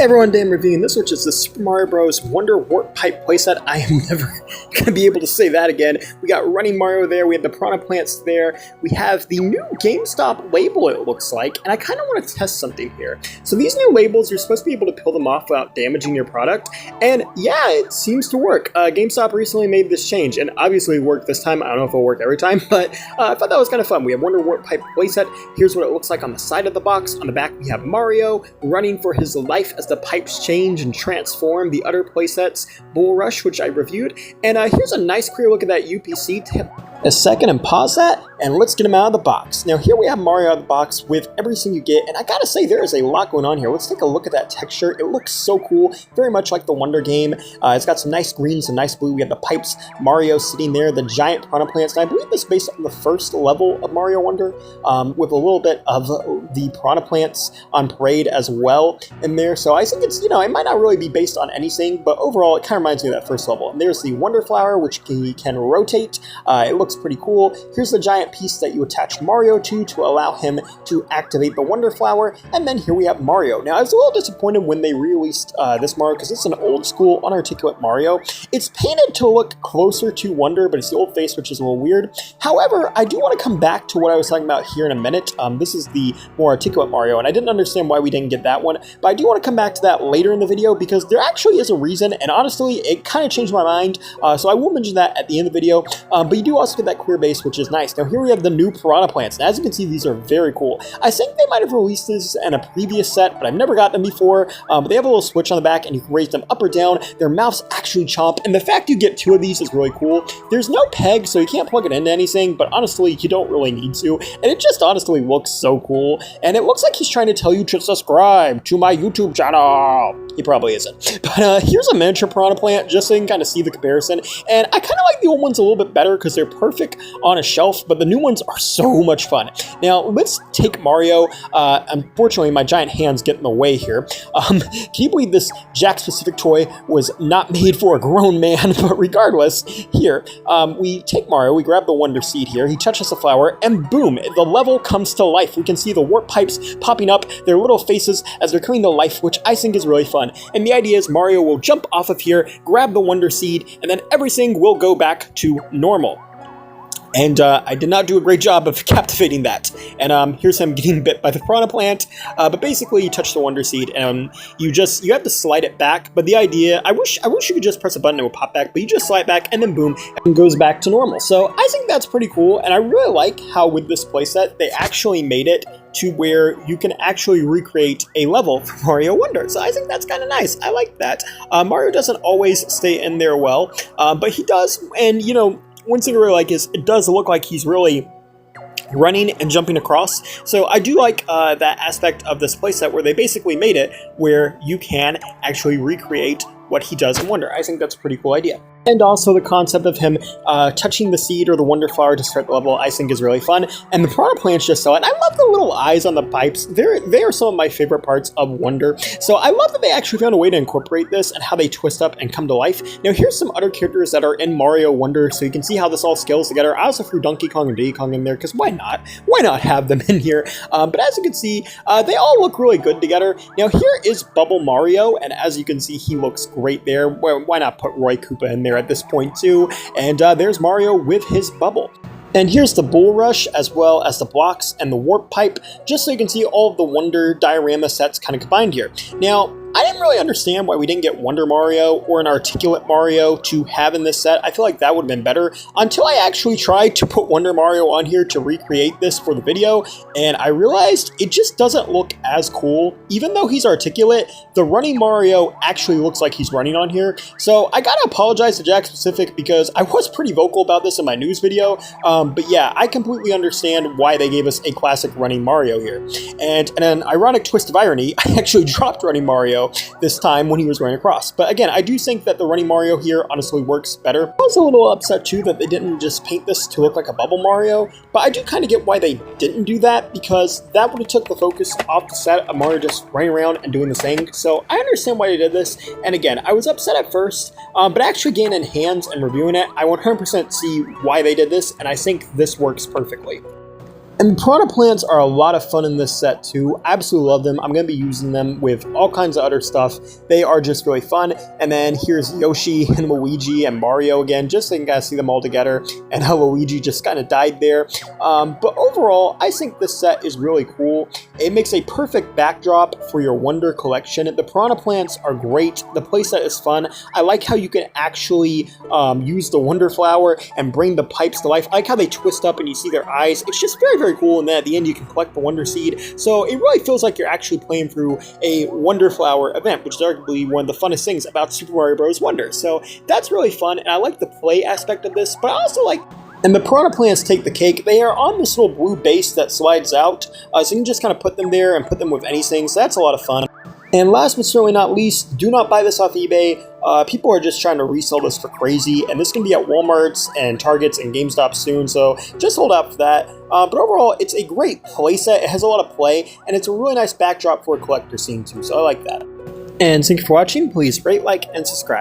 everyone, Dan reviewing this, which is the Super Mario Bros. Wonder Warp Pipe playset. I am never going to be able to say that again. We got Running Mario there, we have the Piranha plants there, we have the new GameStop label, it looks like, and I kind of want to test something here. So these new labels, you're supposed to be able to peel them off without damaging your product, and yeah, it seems to work. GameStop recently made this change, and obviously it worked this time. I don't know if it'll work every time, but I thought that was kind of fun. We have Wonder Warp Pipe playset. Here's what it looks like on the side of the box. On the back, we have Mario running for his life as the pipes change and transform. The other playsets, Bull Rush, which I reviewed. And here's a nice clear look at that UPC tip. A second and pause that, and let's get him out of the box. Now here we have Mario out of the box with everything you get, and I gotta say there is a lot going on here. Let's take a look at that texture. It looks so cool, very much like the Wonder game. It's got some nice green, some nice blue. We have the pipes, Mario sitting there, the giant piranha plants, and I believe this is based on the first level of Mario Wonder, with a little bit of the piranha plants on parade as well in there. So I think it's, it might not really be based on anything, but overall it kind of reminds me of that first level. And there's the Wonder Flower, which he can rotate. It looks pretty cool. Here's the giant piece that you attach Mario to allow him to activate the Wonder Flower, and then here we have Mario. Now I was a little disappointed when they released this Mario because it's an old school unarticulate Mario. It's painted to look closer to Wonder, but it's the old face, which is a little weird. However, I do want to come back to what I was talking about here in a minute. This is the more articulate Mario, and I didn't understand why we didn't get that one, but I do want to come back to that later in the video because there actually is a reason, and honestly it kind of changed my mind, so I will mention that at the end of the video, but you do also get that clear base, which is nice. Now here we have the new Piranha plants, and as you can see, these are very cool. I think they might have released this in a previous set, but I've never got them before. But they have a little switch on the back, and you can raise them up or down. Their mouths actually chomp, and the fact you get two of these is really cool. There's no peg, so you can't plug it into anything, but honestly, you don't really need to, and it just honestly looks so cool, and it looks like he's trying to tell you to subscribe to my YouTube channel. He probably isn't. But here's a miniature Piranha plant, just so you can kind of see the comparison, and I kind of like the old ones a little bit better because they're perfect on a shelf, but the new ones are so much fun. Now, let's take Mario. Unfortunately, my giant hands get in the way here. Can you believe this Jakks specific toy was not made for a grown man? But regardless, here, we take Mario, we grab the Wonder Seed here, he touches the flower, and boom, the level comes to life. We can see the warp pipes popping up, their little faces as they're coming to life, which I think is really fun. And the idea is Mario will jump off of here, grab the Wonder Seed, and then everything will go back to normal. And I did not do a great job of captivating that. And here's him getting bit by the Piranha plant. But basically, you touch the Wonder Seed, and you have to slide it back. But the idea, I wish you could just press a button and it would pop back. But you just slide it back, and then boom, it goes back to normal. So I think that's pretty cool. And I really like how with this playset, they actually made it to where you can actually recreate a level for Mario Wonder. So I think that's kind of nice. I like that. Mario doesn't always stay in there well, but he does. And one thing I really like is it does look like he's really running and jumping across. So I do like that aspect of this playset where they basically made it where you can actually recreate what he does in Wonder. I think that's a pretty cool idea. And also the concept of him touching the seed or the Wonder Flower to start the level, I think is really fun. And the Piranha plants just so it. And I love the little eyes on the pipes. They are some of my favorite parts of Wonder. So I love that they actually found a way to incorporate this and how they twist up and come to life. Now here's some other characters that are in Mario Wonder, so you can see how this all scales together. I also threw Donkey Kong and Diddy Kong in there, because why not? Why not have them in here? But as you can see, they all look really good together. Now here is Bubble Mario, and as you can see, he looks great there. Why not put Roy Koopa in there at this point too? And there's Mario with his bubble. And here's the Bull Rush, as well as the blocks and the Warp Pipe, just so you can see all of the Wonder diorama sets kind of combined here. Now, I didn't really understand why we didn't get Wonder Mario or an articulate Mario to have in this set. I feel like that would have been better until I actually tried to put Wonder Mario on here to recreate this for the video, and I realized it just doesn't look as cool. Even though he's articulate, the running Mario actually looks like he's running on here. So I gotta apologize to Jakks Specific because I was pretty vocal about this in my news video, but yeah, I completely understand why they gave us a classic running Mario here. And an ironic twist of irony, I actually dropped running Mario this time when he was running across. But again, I do think that the running Mario here honestly works better. I was a little upset too that they didn't just paint this to look like a Bubble Mario, but I do kind of get why they didn't do that, because that would have took the focus off the set of Mario just running around and doing the thing. So I understand why they did this, and again, I was upset at first, but actually getting in hands and reviewing it, I 100% see why they did this, and I think this works perfectly. And the Piranha plants are a lot of fun in this set too. I absolutely love them. I'm going to be using them with all kinds of other stuff. They are just really fun. And then here's Yoshi and Luigi and Mario again, just so you can guys see them all together. And how Luigi just kind of died there. But overall, I think this set is really cool. It makes a perfect backdrop for your Wonder collection. The Piranha plants are great. The playset is fun. I like how you can actually use the Wonder flower and bring the pipes to life. I like how they twist up and you see their eyes. It's just very, very cool, and then at the end you can collect the Wonder Seed. So it really feels like you're actually playing through a Wonder Flower event, which is arguably one of the funnest things about Super Mario Bros. Wonder. So that's really fun, and I like the play aspect of this, but I also like... And the Piranha plants take the cake. They are on this little blue base that slides out, so you can just kind of put them there and put them with anything, so that's a lot of fun. And last but certainly not least, do not buy this off eBay. People are just trying to resell this for crazy, and this can be at Walmarts and Targets and GameStop soon, so just hold out for that. But overall, it's a great playset. It has a lot of play, and it's a really nice backdrop for a collector scene too, so I like that. And thank you for watching. Please rate, like, and subscribe.